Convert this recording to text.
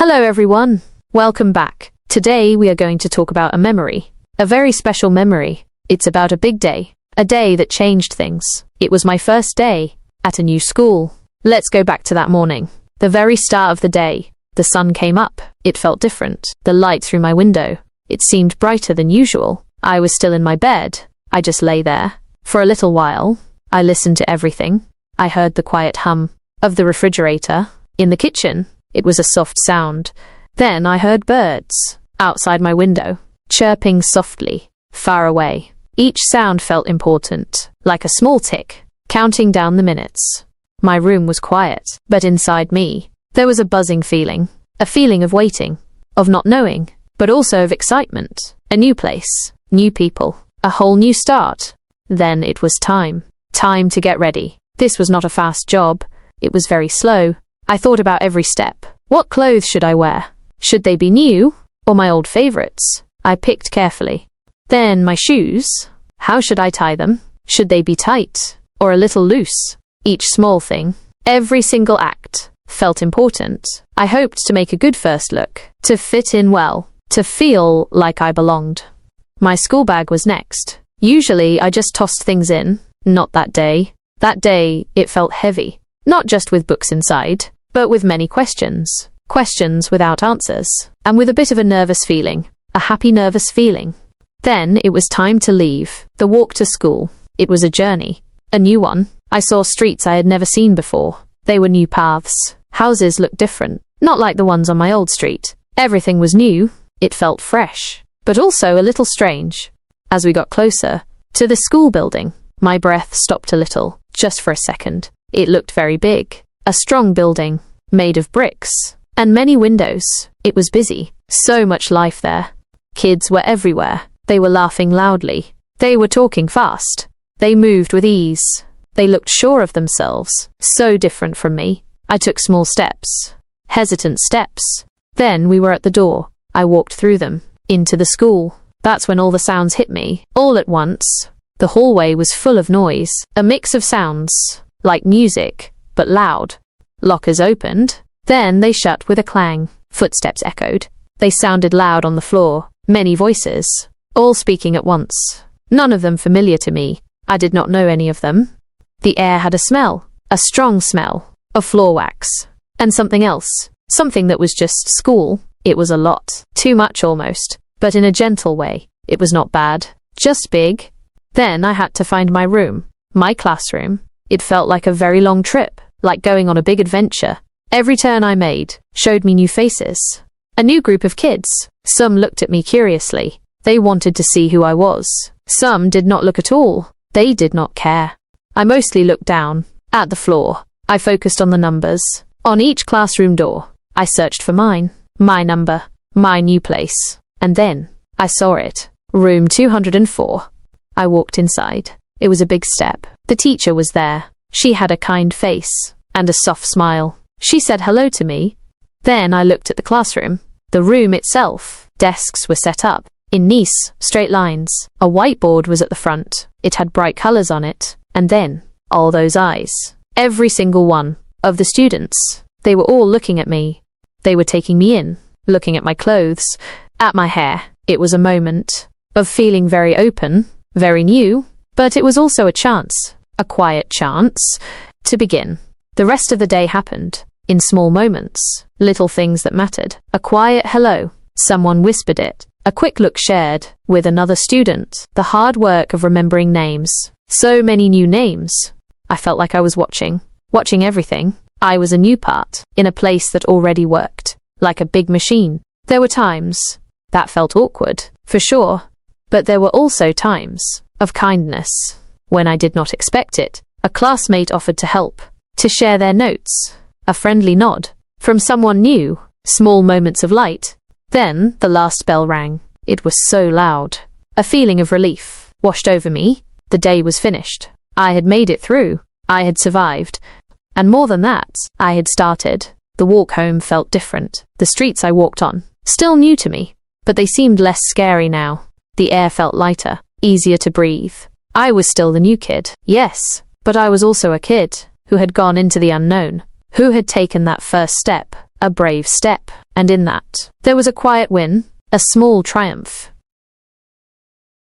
Hello everyone, welcome back. Today we are going to talk about a memory, a very special memory. It's about a big day, a day that changed things. It was my first day at a new school. Let's go back to that morning. The very start of the day, the sun came up. It felt different. The light through my window, it seemed brighter than usual. I was still in my bed. I just lay there. For a little while, I listened to everything. I heard the quiet hum of the refrigerator in the kitchen. It was a soft sound. Then I heard birds outside my window, chirping softly, far away. Each sound felt important, like a small tick, counting down the minutes. My room was quiet, but inside me, there was a buzzing feeling, a feeling of waiting, of not knowing, but also of excitement. A new place, new people, a whole new start. Then it was time to get ready. This was not a fast job. It was very slow. I thought about every step. What clothes should I wear? Should they be new or my old favorites? I picked carefully. Then my shoes. How should I tie them? Should they be tight or a little loose? Each small thing, every single act, felt important. I hoped to make a good first look, to fit in well, to feel like I belonged. My school bag was next. Usually I just tossed things in. Not that day. That day, it felt heavy. Not just with books inside, but with many questions. Questions without answers. And with a bit of a nervous feeling. A happy nervous feeling. Then it was time to leave. The walk to school. It was a journey. A new one. I saw streets I had never seen before. They were new paths. Houses looked different. Not like the ones on my old street. Everything was new. It felt fresh. But also a little strange. As we got closer to the school building, my breath stopped a little. Just for a second. It looked very big. A strong building, made of bricks, and many windows. It was busy. So much life there. Kids were everywhere. They were laughing loudly. They were talking fast. They moved with ease. They looked sure of themselves. So different from me. I took small steps. Hesitant steps. Then we were at the door. I walked through them. Into the school. That's when all the sounds hit me. All at once. The hallway was full of noise. A mix of sounds. Like music, but loud. Lockers opened. Then they shut with a clang. Footsteps echoed. They sounded loud on the floor. Many voices. All speaking at once. None of them familiar to me. I did not know any of them. The air had a smell. A strong smell. Of floor wax. And something else. Something that was just school. It was a lot. Too much almost. But in a gentle way. It was not bad. Just big. Then I had to find my room. My classroom. It felt like a very long trip, like going on a big adventure. Every turn I made showed me new faces. A new group of kids. Some looked at me curiously. They wanted to see who I was. Some did not look at all. They did not care. I mostly looked down, at the floor. I focused on the numbers. On each classroom door, I searched for mine. My number. My new place. And then, I saw it. Room 204. I walked inside. It was a big step. The teacher was there. She had a kind face and a soft smile. She said hello to me. Then I looked at the classroom. The room itself. Desks were set up in nice, straight lines. A whiteboard was at the front. It had bright colors on it. And then, all those eyes. Every single one of the students. They were all looking at me. They were taking me in, looking at my clothes, at my hair. It was a moment of feeling very open, very new. But it was also a chance, a quiet chance, to begin. The rest of the day happened, in small moments, little things that mattered. A quiet hello, someone whispered it. A quick look shared with another student. The hard work of remembering names. So many new names. I felt like I was watching everything. I was a new part, in a place that already worked, like a big machine. There were times that felt awkward, for sure. But there were also times of kindness. When I did not expect it, a classmate offered to help, to share their notes, a friendly nod from someone new, small moments of light. Then the last bell rang. It was so loud. A feeling of relief washed over me. The day was finished. I had made it through. I had survived. And more than that, I had started. The walk home felt different. The streets I walked on, still new to me, but they seemed less scary now. The air felt lighter. Easier to breathe. I was still the new kid, yes, but I was also a kid who had gone into the unknown, who had taken that first step, a brave step. And in that, there was a quiet win, a small triumph.